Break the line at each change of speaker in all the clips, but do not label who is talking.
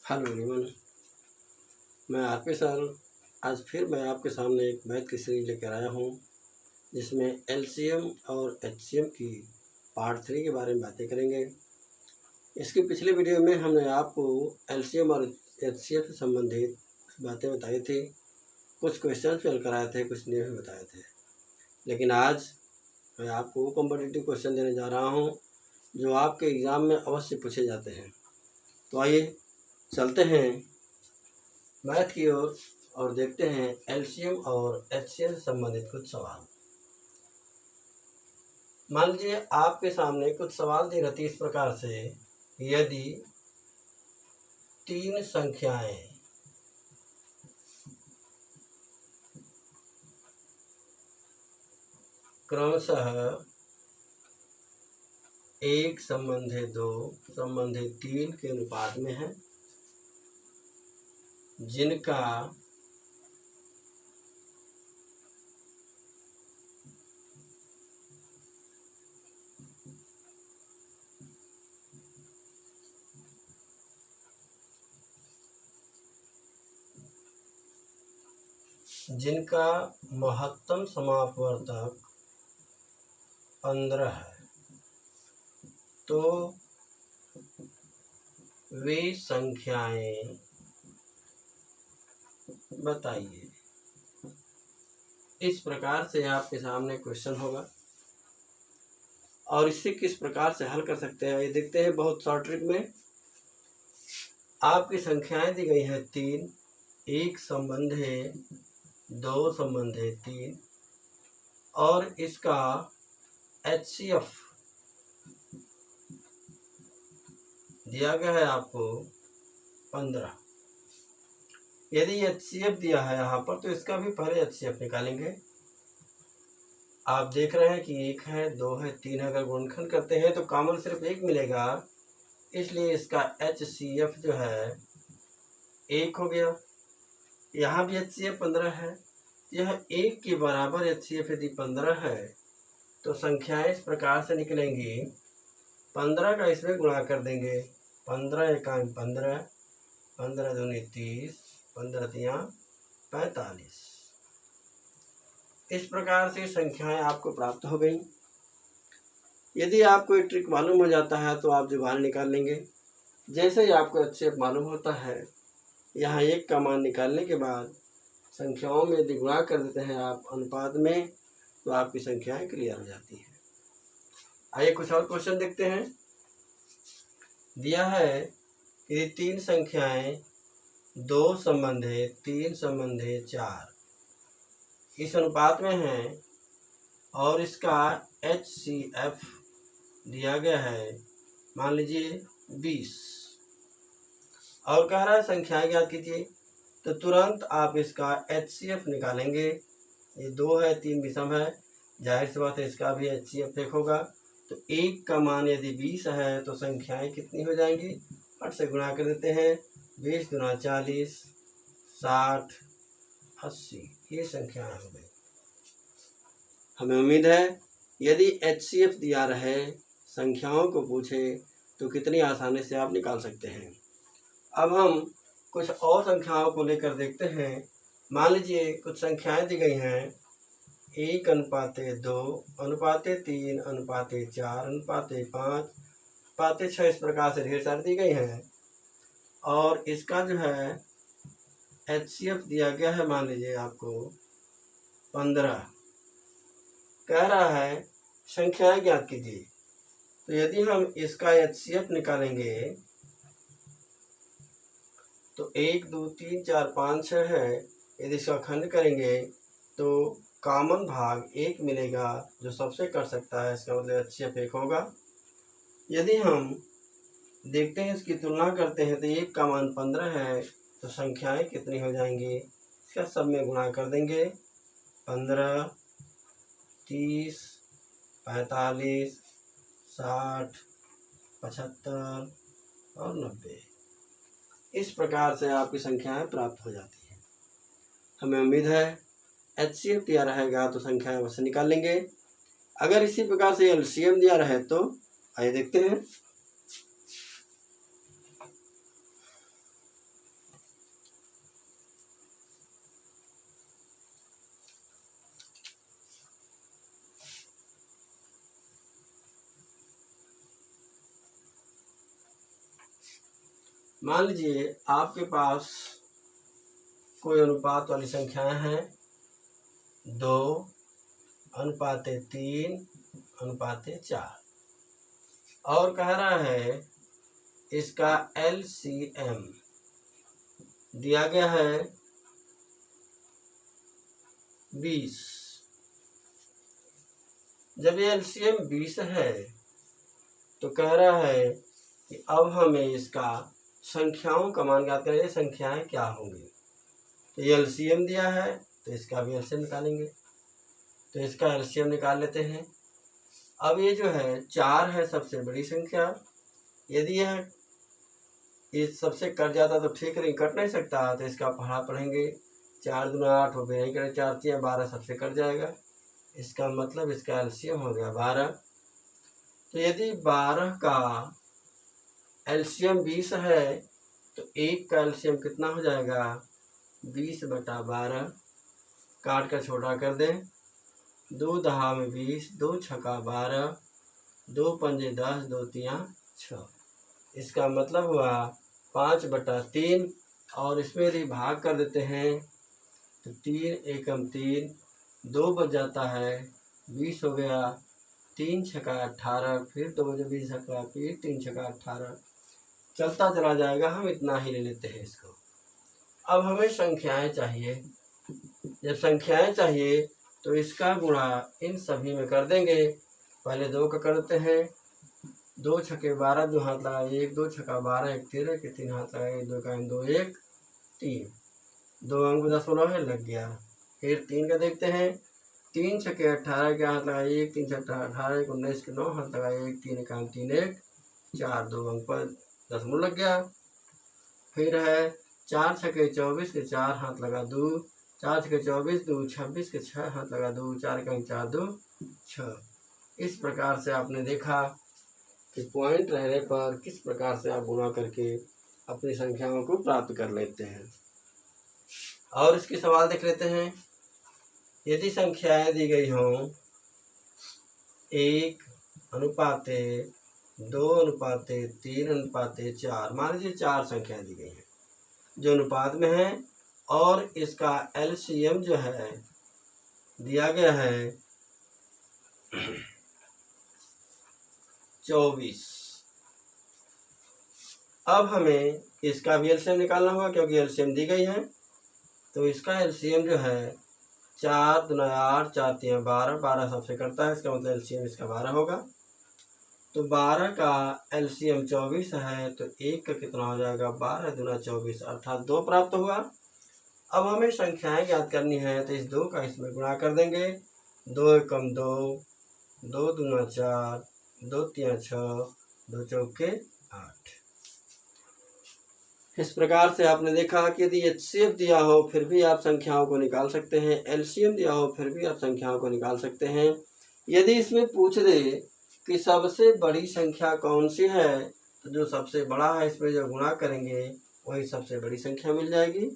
Hello everyone, मैं RP sir. आज फिर मैं आपके सामने एक मैथ की सीरीज लेकर आया हूँ जिसमें एलसीएम और एचसीएम की पार्ट 3 के बारे में बातें करेंगे। इसकी पिछले वीडियो में हमने आपको एलसीएम और एचसीएम से संबंधित बातें बताई थी, कुछ क्वेश्चन भी हल कराए थे, कुछ नियम भी बताए थे। लेकिन आज मैं आपको कॉम्पिटिटिव क्वेश्चन देने जा रहा हूँ जो आपके एग्ज़ाम में अवश्य पूछे जाते हैं। तो आइए चलते हैं मैथ की ओर और देखते हैं एलसीएम और एचसीएम से संबंधित कुछ सवाल। मान लीजिए आपके सामने कुछ सवाल दी रहती इस प्रकार से, यदि 3 संख्याएं क्रमशः 1 संबंधित 2 संबंधित 3 के अनुपात में है, जिनका महत्तम समापवर्तक 15 है, तो वे संख्याएं बताइए। इस प्रकार से आपके सामने क्वेश्चन होगा और इसे किस प्रकार से हल कर सकते हैं ये देखते हैं। बहुत शॉर्ट ट्रिक में आपकी संख्याएं दी गई हैं 3, 1 संबंध है 2 संबंध है 3, और इसका एचसीएफ दिया गया है आपको 15। यदि एचसीएफ दिया है यहाँ पर तो इसका भी पहले एचसीएफ निकालेंगे। आप देख रहे हैं कि 1 है 2 है 3 है, अगर गुणनखंड करते हैं तो कॉमन सिर्फ 1 मिलेगा, इसलिए इसका एचसीएफ जो है 1 हो गया। यहाँ भी एचसीएफ 15 है, यह 1 के बराबर एचसीएफ यदि 15 है तो संख्याएं इस प्रकार से निकलेंगी। 15 का इसमें गुणा कर देंगे, 15 एकांक 15, 15 दूनी 30, 15 तिया 45। इस प्रकार से संख्याएं आपको प्राप्त हो गई। यदि आपको एक ट्रिक मालूम हो जाता है तो आप जुबान निकाल लेंगे। जैसे ही आपको अच्छे मालूम होता है, यहाँ 1 का मान निकालने के बाद संख्याओं में यदि गुणा कर देते हैं आप अनुपात में, तो आपकी संख्याएं क्लियर हो जाती हैं। आइए कुछ और क्वेश्चन देखते हैं। दिया है कि 3 संख्याएं 2 संबंध है 3 संबंध है 4 इस अनुपात में हैं, और इसका एचसीएफ दिया गया है मान लीजिए 20, और कह रहा है संख्याएं ज्ञात कीजिए। तो तुरंत आप इसका एचसीएफ निकालेंगे। ये 2 है 3 विषम है, जाहिर सी बात है इसका भी एचसीएफ 1 होगा। तो 1 का मान यदि 20 है तो संख्याएं कितनी हो जाएंगी, 8 से गुणा कर देते हैं। 20 दूना 40, 60, 80, ये संख्याएं हो गई। हमें उम्मीद है यदि एचसीएफ दिया रहे, संख्याओं को पूछे, तो कितनी आसानी से आप निकाल सकते हैं। अब हम कुछ और संख्याओं को लेकर देखते हैं। मान लीजिए कुछ संख्याएं दी गई हैं 1 अनुपाते 2 अनुपाते 3 अनुपाते 4 अनुपाते 5 अनुपाते 6, इस प्रकार से ढेर सारी दी गई हैं, और इसका जो है एचसीएफ दिया गया है मान लीजिए आपको 15। कह रहा है संख्याएं ज्ञात कीजिए। तो यदि हम इसका एचसीएफ निकालेंगे तो 1 2 3 4 5 6 है, यदि इसका खंड करेंगे तो कॉमन भाग 1 मिलेगा, जो सबसे कर सकता है, इसका मतलब एचसीएफ 1 होगा। यदि हम देखते हैं इसकी तुलना करते हैं तो 1 का मान 15 है, तो संख्याएं कितनी हो जाएंगी, इसका सब में गुणा कर देंगे। 15, 30, 45, 60, 75 और 90। इस प्रकार से आपकी संख्याएं प्राप्त हो जाती हैं। हमें उम्मीद है एचसीएफ दिया रहेगा तो संख्याएं वैसे निकाल लेंगे। अगर इसी प्रकार से एलसीएम दिया रहे तो आइए देखते हैं। मान लीजिए आपके पास कोई अनुपात वाली संख्याएं हैं 2:3:4 और कह रहा है इसका LCM दिया गया है 20। जब ये LCM 20 है तो कह रहा है कि अब हमें इसका संख्याओं का मान ज्ञात करें, संख्याएं क्या होंगी। तो ये LCM दिया है तो इसका भी LCM निकालेंगे, तो इसका LCM निकाल लेते हैं। अब ये जो है 4 है सबसे बड़ी संख्या, यदि यह इस सबसे कट जाता तो ठीक नहीं, कट नहीं सकता, तो इसका पढ़ेंगे 4 दूना 8 हो गया, नहीं करें 4 3 12 सबसे कट जाएगा, इसका मतलब इसका LCM हो गया 12। तो यदि 12 का LCM 20 है तो 1 का LCM कितना हो जाएगा 20/12, काट कर छोटा कर दें, 2 दहा में 20, 2 छक्का 12, 2 पंजे 10, 2 तियां 6, इसका मतलब हुआ 5/3। और इसमें यदि भाग कर देते हैं तो 3 एकम 3, 2 बच जाता है, 20 हो गया, 3 छक्का 18, फिर 2 बजे 20 छक्का, फिर 3 छक्का 18, चलता चला जाएगा। हम इतना ही ले लेते हैं इसको। अब हमें संख्याएं चाहिए, जब संख्याएं चाहिए तो इसका गुणा इन सभी में कर देंगे। पहले 2 का कर देते हैं, 2 छक्के 12, 2 हाथ लगाए 1, 2 छक्का 12, 1 13 के 3 हाथ लगाए 2 का 2 1 3, 2 अंक 10 है, लग गया। फिर 3 का देखते हैं, 3 छक्के 18 के हाथ लगाए 1, 3 छक्का 18 1 19 के 9 हाथ लगाए 1 3 का 3 1 4, 2 अंक पर 10 लग गया। फिर है 4 छक्के 24 के 4 हाथ लगा 2, 4 छक्के 24 2 26 के 6 हाथ लगा 2, 4 का 4 2 6। इस प्रकार से आपने देखा कि पॉइंट रहने पर किस प्रकार से आप गुणा करके अपनी संख्याओं को प्राप्त कर लेते हैं। और इसकी सवाल देख लेते हैं। यदि संख्याएं दी गई हों 1:2:3:4, मान लीजिए 4 संख्याएं दी गई हैं जो अनुपात में है और इसका LCM जो है दिया गया है 24। अब हमें इसका भी LCM निकालना होगा क्योंकि LCM दी गई है। तो इसका LCM जो है 4 दूना 8, 4 3 12, 12 सबसे करता है, इसका मतलब LCM इसका 12 होगा। तो 12 का LCM 24 है तो 1 का कितना हो जाएगा 12 दूना 24 अर्थात 2 प्राप्त हुआ। अब हमें संख्याएं ज्ञात करनी है तो इस 2 का इसमें गुणा कर देंगे, 2 एकम 2, 2 दूना 4, 2 तियां 6, 2 चौके 8। इस प्रकार से आपने देखा कि यदि HCF दिया हो फिर भी आप संख्याओं को निकाल सकते हैं, LCM दिया हो फिर भी आप संख्याओं को निकाल सकते हैं। यदि इसमें पूछ दे कि सबसे बड़ी संख्या कौन सी है तो जो सबसे बड़ा है इसमें जो गुणा करेंगे वही सबसे बड़ी संख्या मिल जाएगी।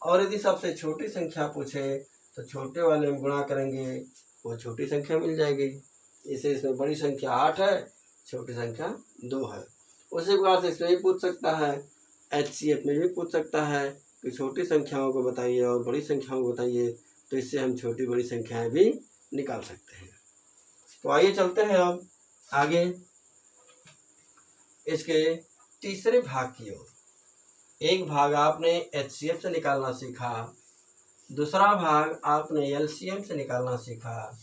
और यदि सबसे छोटी संख्या पूछे तो छोटे वाले में गुणा करेंगे वो छोटी संख्या मिल जाएगी। इसे इसमें बड़ी संख्या 8 है, छोटी संख्या 2 है। उसी प्रकार से इसमें भी पूछ सकता है, HCF में भी पूछ सकता है कि छोटी संख्याओं को बताइए और बड़ी संख्याओं को बताइए, तो इससे हम छोटी बड़ी संख्याएं भी निकाल सकते हैं। तो आइए चलते हैं अब आगे इसके तीसरे भाग की ओर। एक भाग आपने HCF से निकालना सीखा, दूसरा भाग आपने LCM से निकालना सीखा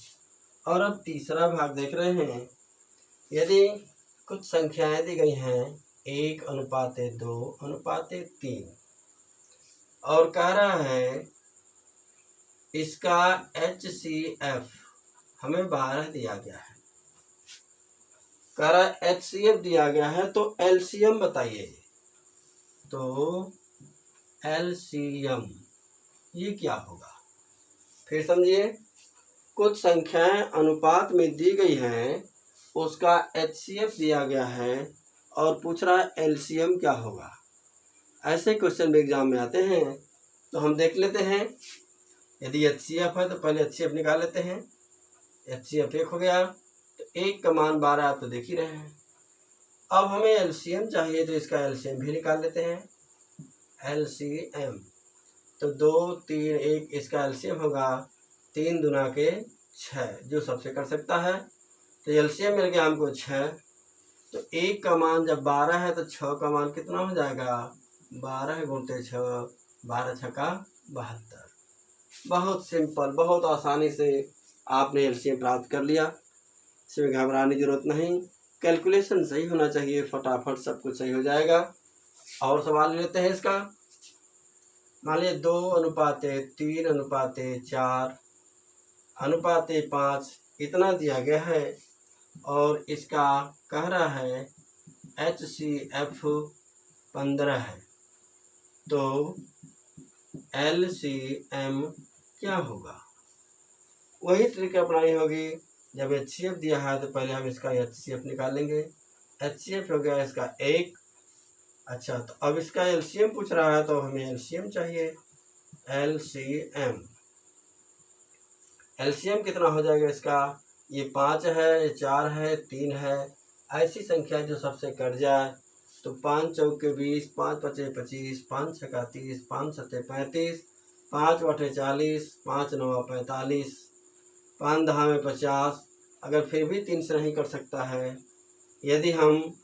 और अब तीसरा भाग देख रहे हैं। यदि कुछ संख्याएं दी गई हैं 1:2:3 और कह रहा है इसका HCF हमें 12 दिया गया है, कह रहा है HCF दिया गया है तो LCM बताइए। तो LCM ये क्या होगा, फिर समझिए। कुछ संख्याएं अनुपात में दी गई हैं, उसका HCF दिया गया है और पूछ रहा है LCM क्या होगा। ऐसे क्वेश्चन भी एग्जाम में आते हैं। तो हम देख लेते हैं, यदि HCF है तो पहले HCF निकाल लेते हैं। HCF 1 हो गया तो 1 का मान 12 आप तो देख ही रहे हैं। अब हमें एलसीएम चाहिए तो इसका एलसीएम भी निकाल लेते हैं। एलसीएम तो 2 3 1 इसका एलसीएम होगा 3 दूना के 6, जो सबसे कर सकता है। तो एलसीएम मिल गया हमको 6। तो 1 का मान जब 12 है तो 6 का मान कितना हो जाएगा, 12 गुणते 6, 12 छक्का 72। बहुत सिंपल, बहुत आसानी से आपने एलसीएम प्राप्त कर लिया। इसमें घबराने की जरूरत नहीं, कैलकुलेशन सही होना चाहिए, फटाफट सब कुछ सही हो जाएगा। और सवाल लेते हैं इसका। मान लीजिए 2:3:4:5 इतना दिया गया है और इसका कह रहा है HCF 15 है, तो LCM क्या होगा। वही ट्रिक अपनानी होगी। जब HCF दिया है तो पहले हम इसका HCF निकालेंगे। HCF हो गया इसका 1। अच्छा, तो अब इसका LCM पूछ रहा है तो हमें LCM चाहिए। LCM कितना हो जाएगा इसका, ये 5 है, ये 4 है, 3 है, ऐसी संख्या जो सबसे कट जाए। तो 5 चौके 20, 5 पचे 25, 5 छक्का 30, 5 सत्ते 35, 5 आठे 40, 5 नौ 45, 5 दहा में 50। अगर फिर भी 3 से नहीं कर सकता है, यदि हम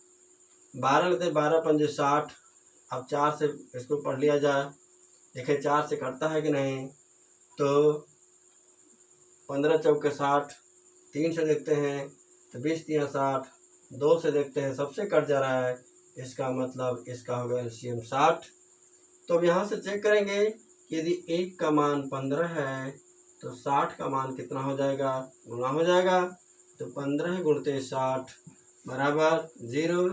12 लेते 12 पंजे 60। अब 4 से इसको पढ़ लिया जाए, देखें 4 से कटता है कि नहीं। तो 15 चौके 60, 3 से देखते हैं तो 20 3 60, 2 से देखते हैं सबसे कट जा रहा है, इसका मतलब इसका होगा LCM 60। तो अब यहाँ से चेक करेंगे कि यदि 1 का मान 15 है तो 60 का मान कितना हो जाएगा, गुना हो जाएगा। तो 15 गुणते 60 बराबर 0,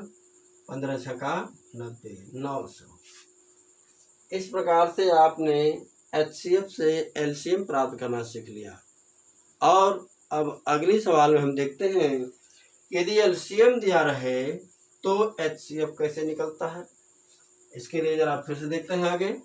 15 छक्का 90, 900। इस प्रकार से आपने HCF से LCM प्राप्त करना सीख लिया। और अब अगली सवाल में हम देखते हैं, यदि LCM दिया रहे तो HCF कैसे निकलता है। इसके लिए जरा फिर से देखते हैं आगे।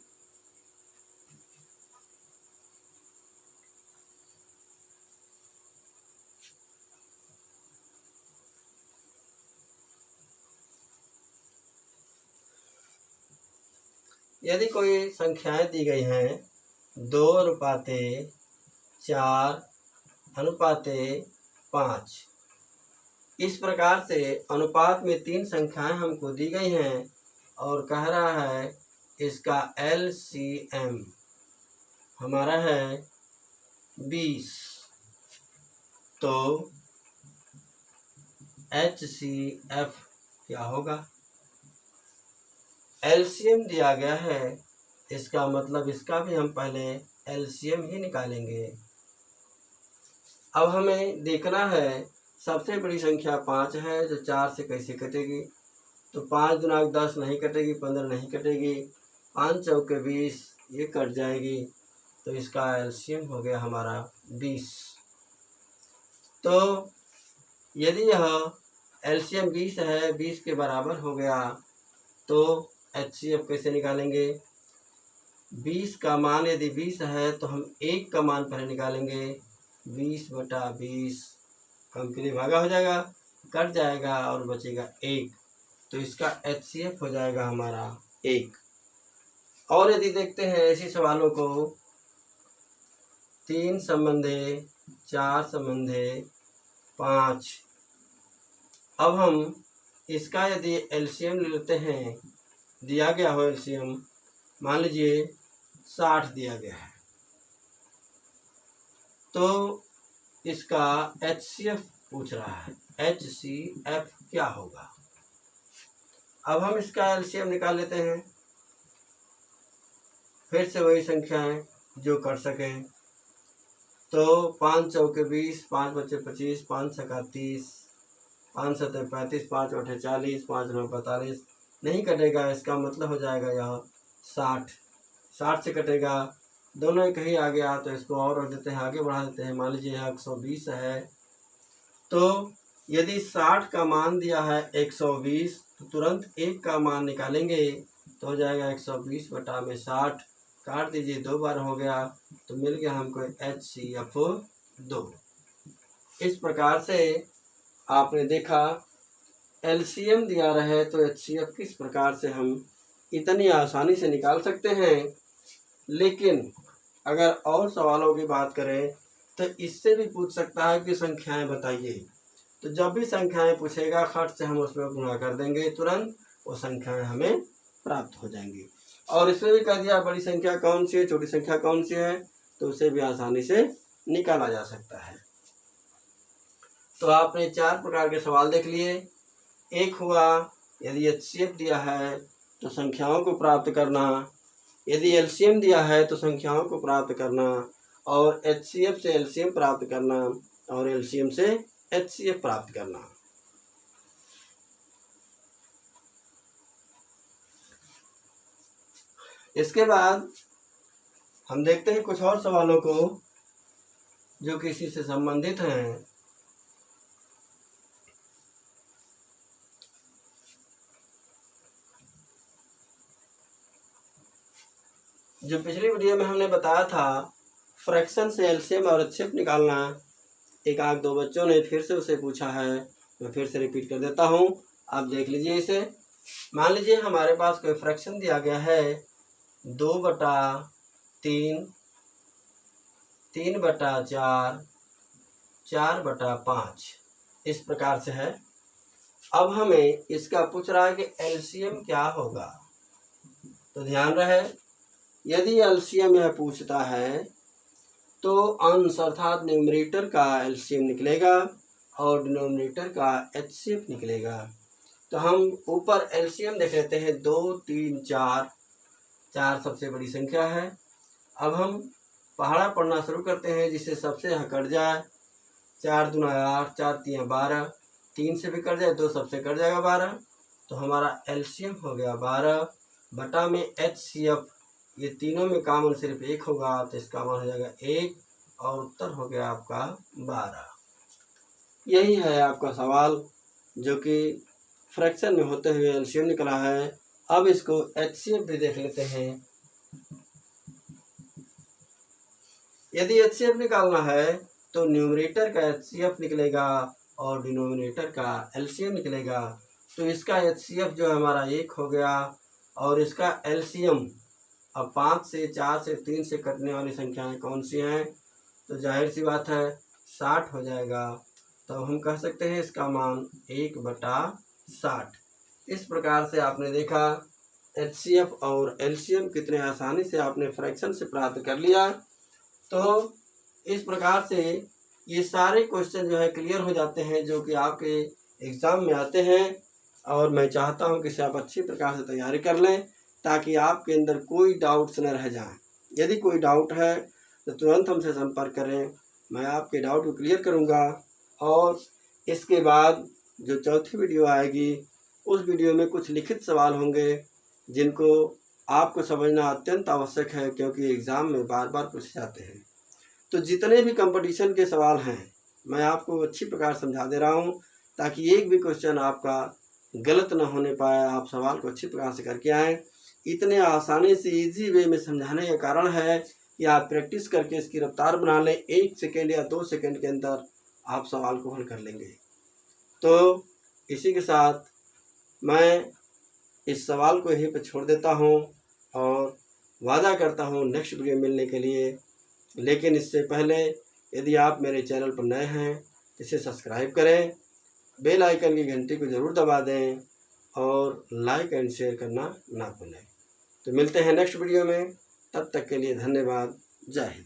यदि कोई संख्याएं दी गई हैं 2:4:5, इस प्रकार से अनुपात में 3 संख्याएं हमको दी गई हैं और कह रहा है इसका LCM हमारा है 20। तो HCF क्या होगा। LCM दिया गया है, इसका मतलब इसका भी हम पहले LCM ही निकालेंगे। अब हमें देखना है सबसे बड़ी संख्या 5 है, जो 4 से कैसे कटेगी। तो 5 दूना 10 नहीं कटेगी, 15 नहीं कटेगी, 5 चौके 20 ये कट जाएगी। तो इसका LCM हो गया हमारा 20। तो यदि यह LCM 20 है, 20 के बराबर हो गया, तो HCF कैसे निकालेंगे। 20 का मान यदि 20 है तो हम 1 का मान पहले निकालेंगे। 20/20 कम के लिए भागा हो जाएगा, कट जाएगा और बचेगा 1। तो इसका HCF हो जाएगा हमारा 1। और यदि देखते हैं ऐसी सवालों को, 3 संबंधे 4 संबंधे 5। अब हम इसका यदि LCM ले लेते हैं, दिया गया हो LCM, मान लीजिए 60 दिया गया है, तो इसका HCF पूछ रहा है। HCF क्या होगा। अब हम इसका LCM निकाल लेते हैं। फिर से वही संख्याएं जो कर सकें। तो 5 चौके 20, 5 बचे 25, 5 छक्का 30, 5 सत्ते 35, 5 आठे 40, 5 नौ 45 नहीं कटेगा। इसका मतलब हो जाएगा यह 60। 60 से कटेगा, दोनों ही कहीं आ गया तो इसको और रख देते हैं, आगे बढ़ा देते हैं। मान लीजिए 120 है, तो यदि 60 का मान दिया है 120, तो तुरंत 1 का मान निकालेंगे तो हो जाएगा 120/60। काट दीजिए, 2 बार हो गया, तो मिल गया हमको HCF 2। इस प्रकार से आपने देखा एलसीएम दिया रहे तो एचसीएफ किस प्रकार से हम इतनी आसानी से निकाल सकते हैं। लेकिन अगर और सवालों की बात करें तो इससे भी पूछ सकता है कि संख्याएं बताइए। तो जब भी संख्याएं पूछेगा खट से हम उसमें गुणा कर देंगे, तुरंत वो संख्याएं हमें प्राप्त हो जाएंगी। और इसमें भी कह दिया बड़ी संख्या कौन सी है, छोटी संख्या कौन सी है, तो उसे भी आसानी से निकाला जा सकता है। तो आपने 4 प्रकार के सवाल देख लिए। एक हुआ यदि एचसीएफ दिया है तो संख्याओं को प्राप्त करना, यदि एलसीएम दिया है तो संख्याओं को प्राप्त करना, और एचसीएफ से एलसीएम प्राप्त करना, और एलसीएम से एचसीएफ प्राप्त करना। इसके बाद हम देखते हैं कुछ और सवालों को जो कि इसी से संबंधित हैं। जो पिछली वीडियो में हमने बताया था फ्रैक्शन से एलसीएम और एचसीएफ निकालना, एक आध दो बच्चों ने फिर से उसे पूछा है, मैं फिर से रिपीट कर देता हूँ, आप देख लीजिए इसे। मान लीजिए हमारे पास कोई फ्रैक्शन दिया गया है 2/3, 3/4, 4/5, इस प्रकार से है। अब हमें इसका पूछ रहा है कि एलसीएम क्या होगा। तो ध्यान रहे, यदि एलसीएम यह पूछता है तो अंश अर्थात न्यूमरेटर का एलसीएम निकलेगा और डिनोमिनेटर का एचसीएफ निकलेगा। तो हम ऊपर एलसीएम देख लेते हैं, 2, 3, 4, 4 सबसे बड़ी संख्या है। अब हम पहाड़ा पढ़ना शुरू करते हैं, जिससे सबसे यहाँ कट जाए, 4 दूना 8, 4 तियाँ 12, 3 से भी कट जाए, 2 सबसे कट जाएगा 12। तो हमारा एलसीएम हो गया 12 बटा में एचसीएफ, ये तीनों में कॉमन सिर्फ 1 होगा, तो इसका मान हो जाएगा 1 और उत्तर हो गया आपका 12। यही है आपका सवाल जो कि फ्रैक्शन में होते हुए एलसीएम निकला है। अब इसको एचसीएफ भी देख लेते हैं। यदि एचसीएफ निकालना है तो न्यूमरेटर का एचसीएफ निकलेगा और डिनोमिनेटर का एलसीएम निकलेगा। तो इसका एचसीएफ जो है हमारा 1 हो गया और इसका एलसीएम, अब 5 से 4 से 3 से कटने वाली संख्याएं कौन सी हैं, तो जाहिर सी बात है 60 हो जाएगा। तो हम कह सकते हैं इसका मान 1/60। इस प्रकार से आपने देखा एचसीएफ और एलसीएम कितने आसानी से आपने फ्रैक्शन से प्राप्त कर लिया। तो इस प्रकार से ये सारे क्वेश्चन जो है क्लियर हो जाते हैं जो कि आपके एग्ज़ाम में आते हैं। और मैं चाहता हूं कि इसे आप अच्छी प्रकार से तैयारी कर लें ताकि आपके अंदर कोई डाउट्स न रह जाएं। यदि कोई डाउट है तो तुरंत हमसे संपर्क करें, मैं आपके डाउट को क्लियर करूंगा। और इसके बाद जो चौथी वीडियो आएगी उस वीडियो में कुछ लिखित सवाल होंगे जिनको आपको समझना अत्यंत आवश्यक है, क्योंकि एग्ज़ाम में बार बार पूछे जाते हैं। तो जितने भी कंपटीशन के सवाल हैं मैं आपको अच्छी प्रकार समझा दे रहा हूं ताकि एक भी क्वेश्चन आपका गलत न होने पाए, आप सवाल को अच्छी प्रकार से करके आएँ। इतने आसानी से इजी वे में समझाने का कारण है कि आप प्रैक्टिस करके इसकी रफ्तार बना लें। 1 सेकेंड या 2 सेकेंड के अंदर आप सवाल को हल कर लेंगे। तो इसी के साथ मैं इस सवाल को यहीं पर छोड़ देता हूं और वादा करता हूं नेक्स्ट वीडियो मिलने के लिए। लेकिन इससे पहले यदि आप मेरे चैनल पर नए हैं तो इसे सब्सक्राइब करें, बेल आइकन की घंटी को ज़रूर दबा दें और लाइक एंड शेयर करना ना भूलें। तो मिलते हैं नेक्स्ट वीडियो में, तब तक के लिए धन्यवाद। जय हिंद।